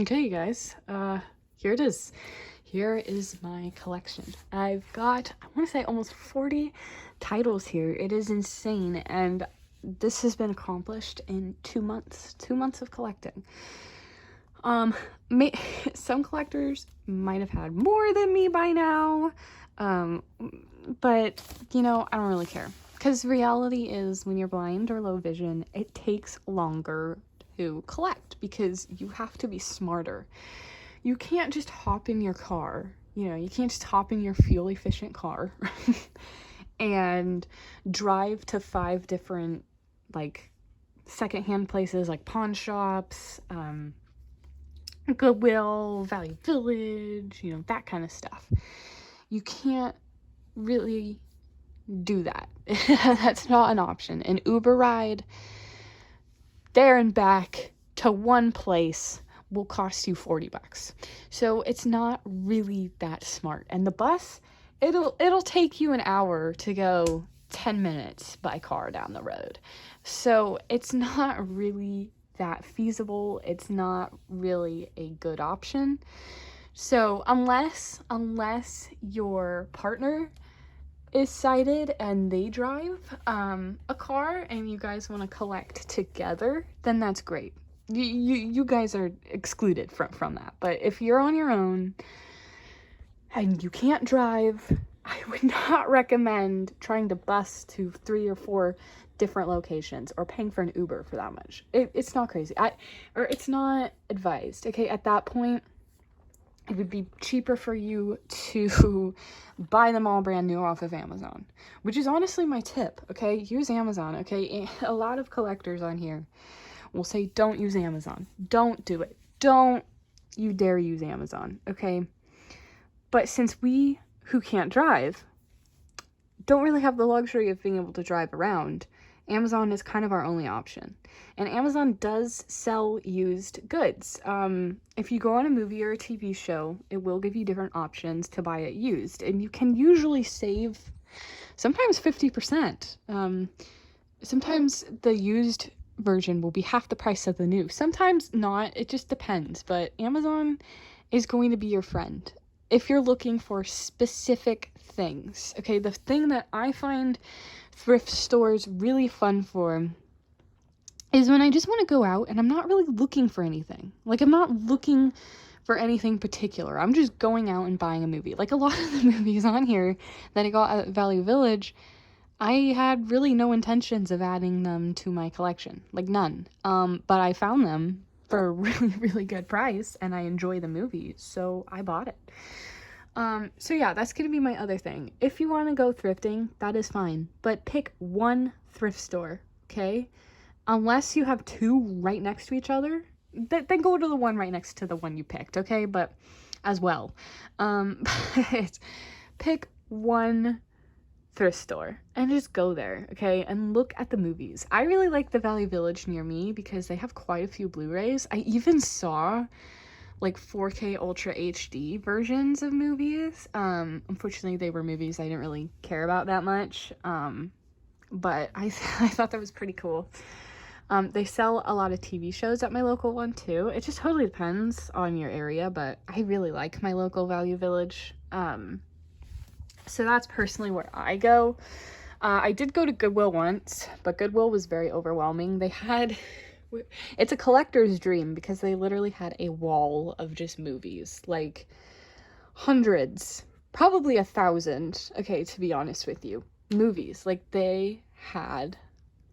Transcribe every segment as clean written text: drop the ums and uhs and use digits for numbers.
Okay, you guys, here it is. Here is my collection. I've got, I want to say, almost 40 titles here. It is insane, and this has been accomplished in 2 months. 2 months of collecting. May, some collectors might have had more than me by now, but, you know, I don't really care. Because reality is, when you're blind or low vision, it takes longer to collect because you have to be smarter. You can't just hop in your car, you can't just hop in your fuel efficient car and drive to 5 different, like, secondhand places, like pawn shops, Goodwill, Value Village, that kind of stuff. You can't really do that. That's not an option. An Uber ride there and back to one place will cost you $40. So it's not really that smart. And the bus, it'll take you an hour to go 10 minutes by car down the road. So it's not really that feasible. It's not really a good option. So unless your partner is sighted and they drive a car and you guys want to collect together, then that's great. You guys are excluded from that. But if you're on your own and you can't drive, I would not recommend trying to bus to 3 or 4 different locations or paying for an Uber for that much. It's not crazy. It's not advised. Okay, at that point, it would be cheaper for you to buy them all brand new off of Amazon, which is honestly my tip, okay? Use Amazon, okay? A lot of collectors on here will say, don't use Amazon. Don't do it. Don't you dare use Amazon, okay? But since we, who can't drive, don't really have the luxury of being able to drive around, Amazon is kind of our only option. And Amazon does sell used goods. If you go on a movie or a TV show, it will give you different options to buy it used. And you can usually save sometimes 50%. Sometimes the used version will be half the price of the new. Sometimes not. It just depends. But Amazon is going to be your friend if you're looking for specific things. Okay, the thing that I find thrift stores really fun for is when I just want to go out and I'm not really looking for anything. Like, I'm not looking for anything particular. I'm just going out and buying a movie. Like, a lot of the movies on here that I got at Value Village, I had really no intentions of adding them to my collection. Like, none. But I found them for a really, really good price and I enjoy the movie, so I bought it. So yeah, that's gonna be my other thing. If you want to go thrifting, that is fine, but pick one thrift store, okay? Unless you have 2 right next to each other, then go to the one right next to the one you picked, okay? But as well, but pick one thrift store and just go there, okay? And look at the movies. I really like the Value Village near me because they have quite a few Blu-rays. I even saw like 4K Ultra HD versions of movies. Unfortunately, they were movies I didn't really care about that much. But I thought that was pretty cool. They sell a lot of TV shows at my local one too. It just totally depends on your area, but I really like my local Value Village. So that's personally where I go. I did go to Goodwill once, but Goodwill was very overwhelming. It's a collector's dream because they literally had a wall of just movies, like hundreds, probably 1,000. Okay, to be honest with you, movies. Like, they had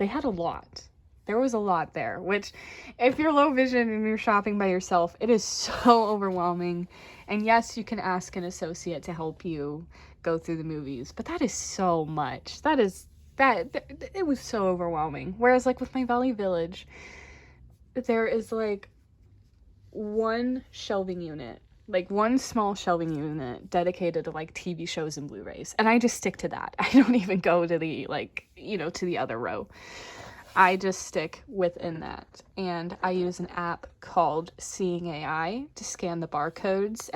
a lot. There was a lot there, which if you're low vision and you're shopping by yourself, it is so overwhelming. And yes, you can ask an associate to help you go through the movies, but that is so much. It was so overwhelming. Whereas, like, with my Value Village, there is like one shelving unit, like one small shelving unit dedicated to like TV shows and Blu-rays, and I just stick to that. I don't even go to the to the other row. I just stick within that, and I use an app called Seeing AI to scan the barcodes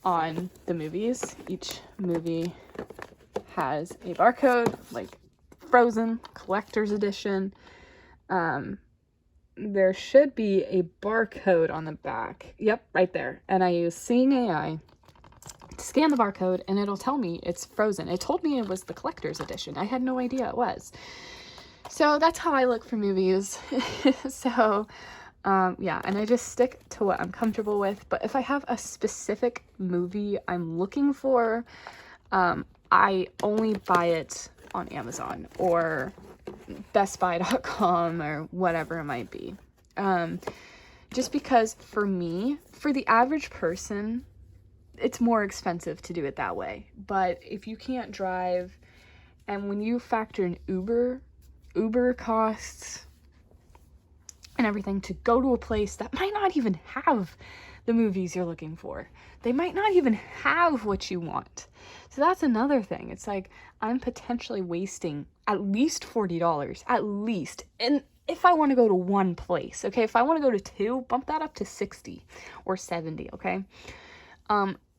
on the movies. Each movie has a barcode, like Frozen collector's edition. there should be a barcode on the back. Yep, right there. And I use Seeing AI to scan the barcode, and it'll tell me it's frozen. It told me it was the collector's edition. I had no idea it was. So that's how I look for movies. So, yeah, and I just stick to what I'm comfortable with. But if I have a specific movie I'm looking for, I only buy it on Amazon or bestbuy.com or whatever it might be. Just because for me, for the average person, it's more expensive to do it that way. But if you can't drive, and when you factor in Uber costs and everything to go to a place that might not even have the movies you're looking for. They might not even have what you want. So that's another thing. It's like, I'm potentially wasting at least $40, at least. And if I want to go to one place, okay, if I want to go to two, bump that up to 60 or 70, okay?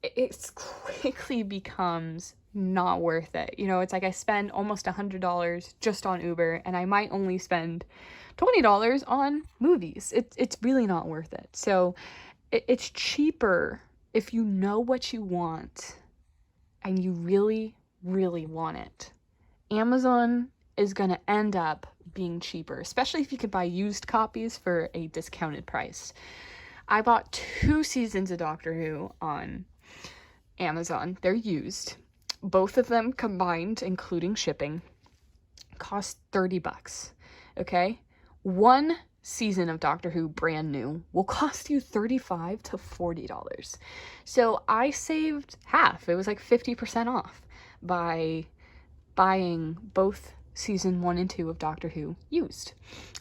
It quickly becomes not worth it. You know, it's like I spend almost $100 just on Uber, and I might only spend $20 on movies. It's really not worth it. So it's cheaper if you know what you want and you really, really want it. Amazon is going to end up being cheaper, especially if you could buy used copies for a discounted price. I bought 2 seasons of Doctor Who on Amazon. They're used. Both of them combined, including shipping, cost $30. Okay? One season of Doctor Who brand new will cost you $35 to $40. So I saved half. It was like 50% off by buying both season 1 and 2 of Doctor Who used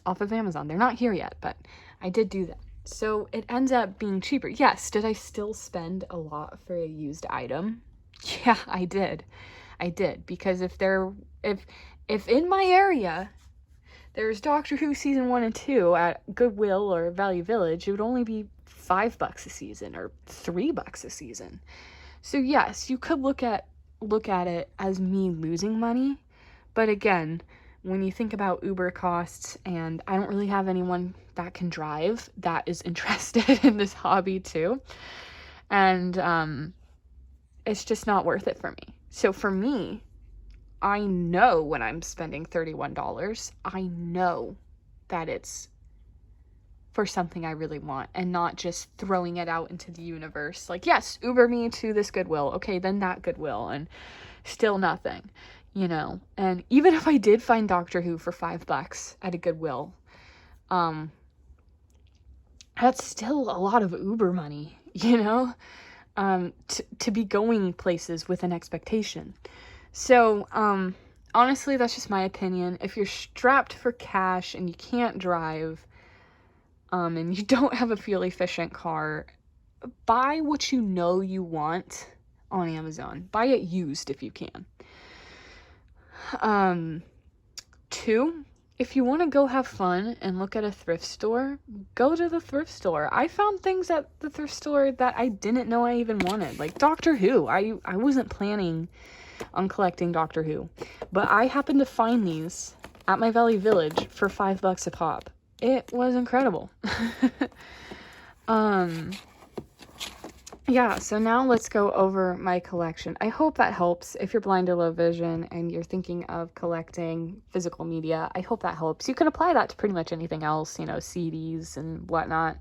off of Amazon. They're not here yet, but I did do that. So it ends up being cheaper. Yes, did I still spend a lot for a used item? Yeah, I did. Because if in my area there's Doctor Who season 1 and 2 at Goodwill or Value Village, it would only be $5 a season or $3 a season. So yes, you could look at it as me losing money, but again, when you think about Uber costs, and I don't really have anyone that can drive that is interested in this hobby too, and it's just not worth it for me. So for me, I know when I'm spending $31, I know that it's for something I really want and not just throwing it out into the universe. Like, yes, Uber me to this Goodwill. Okay, then that Goodwill, and still nothing, you know? And even if I did find Doctor Who for $5 at a Goodwill, that's still a lot of Uber money, you know? To be going places with an expectation. So, honestly, that's just my opinion. If you're strapped for cash and you can't drive, and you don't have a fuel-efficient car, buy what you know you want on Amazon. Buy it used if you can. 2, if you want to go have fun and look at a thrift store, go to the thrift store. I found things at the thrift store that I didn't know I even wanted. Like Doctor Who. I wasn't planning on collecting Doctor Who, but I happened to find these at my Valley Village for $5 a pop. It was incredible. Yeah, so now let's go over my collection. I hope that helps. If you're blind or low vision and you're thinking of collecting physical media, I hope that helps. You can apply that to pretty much anything else, you know, CDs and whatnot.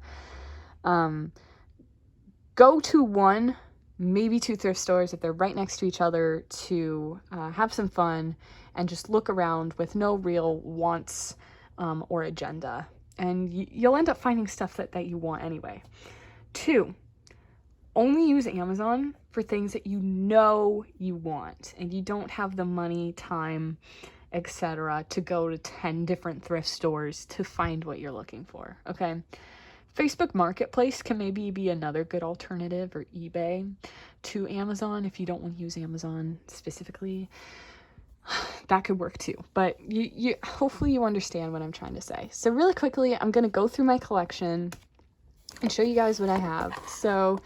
Go to 1, maybe 2 thrift stores if they're right next to each other to have some fun and just look around with no real wants or agenda. And you'll end up finding stuff that you want anyway. 2, only use Amazon for things that you know you want and you don't have the money, time, etc. to go to 10 different thrift stores to find what you're looking for, okay? Facebook Marketplace can maybe be another good alternative, or eBay, to Amazon if you don't want to use Amazon specifically. That could work too, but you hopefully you understand what I'm trying to say. So really quickly, I'm going to go through my collection and show you guys what I have. So,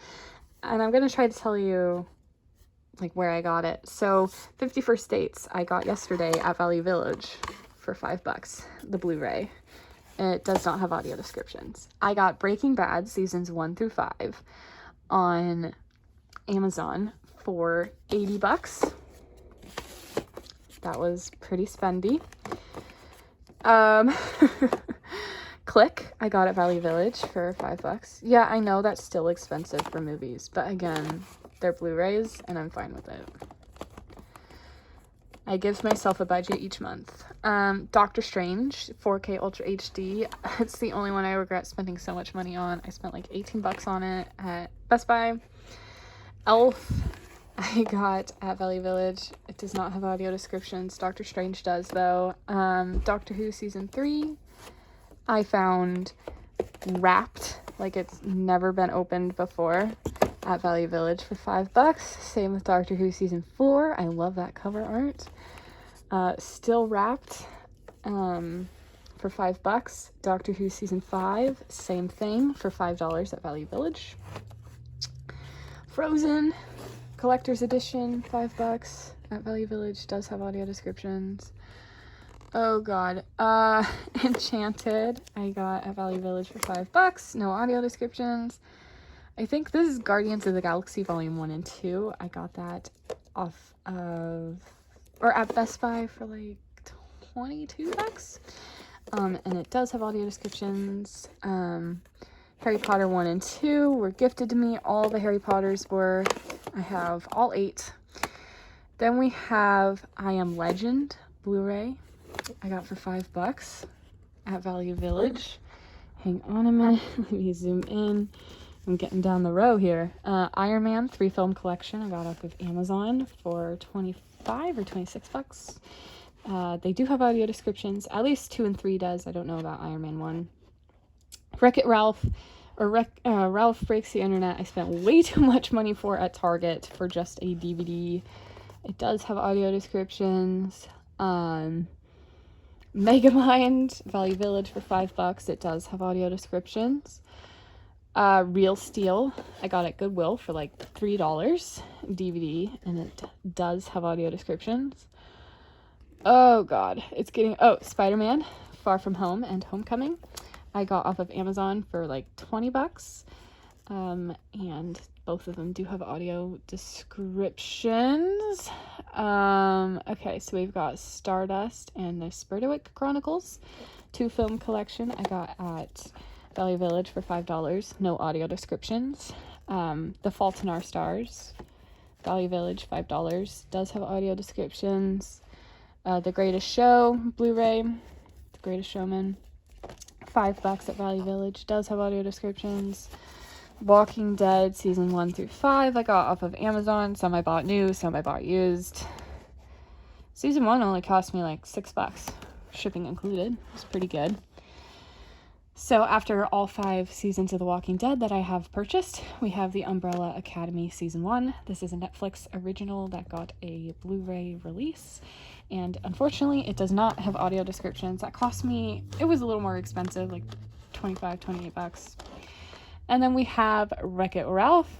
and I'm going to try to tell you like where I got it. So 51st Dates I got yesterday at Value Village for $5, the Blu-ray. It does not have audio descriptions. I got Breaking Bad seasons 1 through 5 on Amazon for $80. That was pretty spendy. Click, I got at Value Village for $5. Yeah, I know that's still expensive for movies, but again, they're Blu-rays and I'm fine with it. I give myself a budget each month. Doctor Strange 4K Ultra HD. It's the only one I regret spending so much money on. I spent like 18 bucks on it at Best Buy. Elf, I got at Value Village. It does not have audio descriptions. Doctor Strange does though. Doctor Who season 3. I found wrapped, like it's never been opened before, at Value Village for $5. Same with Doctor Who season 4. I love that cover art. Still wrapped for $5. Doctor Who season 5, same thing for $5 at Value Village. Frozen collector's edition, $5 at Value Village. Does have audio descriptions. Oh god. Enchanted, I got at Value Village for $5. No audio descriptions. I think this is Guardians of the Galaxy Volume 1 and 2. I got that off of, or at Best Buy for like $22. And it does have audio descriptions. Harry Potter 1 and 2 were gifted to me. All the Harry Potters were. I have all 8. Then we have I Am Legend Blu-ray. I got for $5 at Value Village. Hang on a minute. Let me zoom in. I'm getting down the row here. Iron Man 3 film collection. I got off of Amazon for 25 or $26. They do have audio descriptions. At least 2 and 3 does. I don't know about Iron Man 1. Wreck-It Ralph, or Ralph Breaks the Internet. I spent way too much money for at Target for just a DVD. It does have audio descriptions. Megamind, Value Village for $5. It does have audio descriptions. Real Steel, I got at Goodwill for like $3 DVD, and it does have audio descriptions. Oh god, it's getting, Spider-Man Far From Home and Homecoming, I got off of Amazon for like $20. And both of them do have audio descriptions. Okay, so we've got Stardust and the Spurdewick Chronicles 2 film collection. I got at Value Village for $5. No audio descriptions. The Fault in Our Stars, Value Village, $5. Does have audio descriptions. The Greatest Show Blu-ray, The Greatest Showman, $5 at Value Village. Does have audio descriptions. Walking Dead season 1 through 5 I got off of Amazon. Some I bought new, some I bought used. Season 1 only cost me like $6, shipping included. It's pretty good. So after all 5 seasons of The Walking Dead that I have purchased, we have The Umbrella Academy season 1. This is a Netflix original that got a Blu-ray release, and unfortunately it does not have audio descriptions. That cost me, it was a little more expensive, like $25, $28. And then we have Wreck-It Ralph.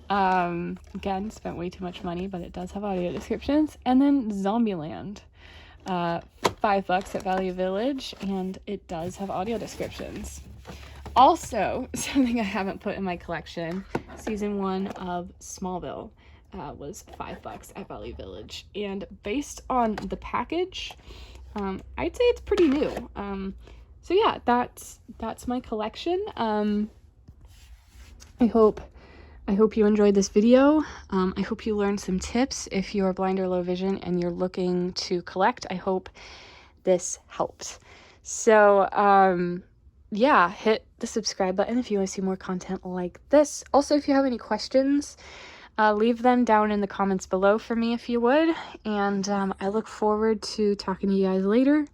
Again, spent way too much money, but it does have audio descriptions. And then Zombieland, $5 at Value Village, and it does have audio descriptions. Also, something I haven't put in my collection, season 1 of Smallville was $5 at Value Village. And based on the package, I'd say it's pretty new. So yeah, that's my collection. I hope you enjoyed this video. I hope you learned some tips if you're blind or low vision and you're looking to collect. I hope this helped. So yeah, hit the subscribe button if you want to see more content like this. Also, if you have any questions, leave them down in the comments below for me if you would. And I look forward to talking to you guys later.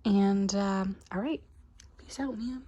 And all right, peace out, man.